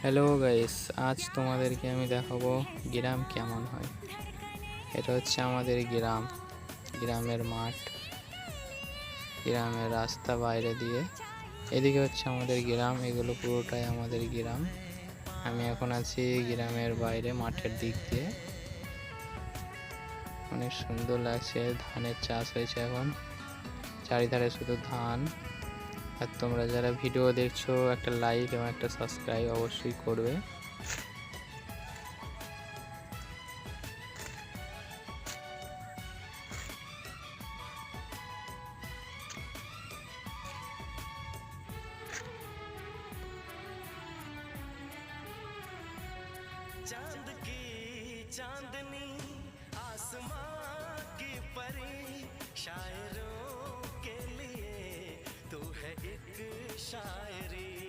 Hello guys, আজ তোমাদেরকে আমি দেখাবো গ্রাম কেমন হয়। এটা হচ্ছে আমাদের গ্রাম, গ্রামের মাঠ, গ্রামের রাস্তা বাইরে দিয়ে। এদিকে হচ্ছে আমাদের গ্রাম, এগুলো পুরোটাই আমাদের গ্রাম। আমি এখন আছি গ্রামের বাইরে মাঠের দিক দিয়ে। অনেক সুন্দর লাগছে, ধানের চাষ হয়েছে এখন, চারিধারে শুধু ধান। আর তোমরা যারা ভিডিও দেখছো, একটা লাইক এবং একটা সাবস্ক্রাইব অবশ্যই করবে। चांद की चांदनी आसमां की परी शायरों के लिए तू है एक शायरी।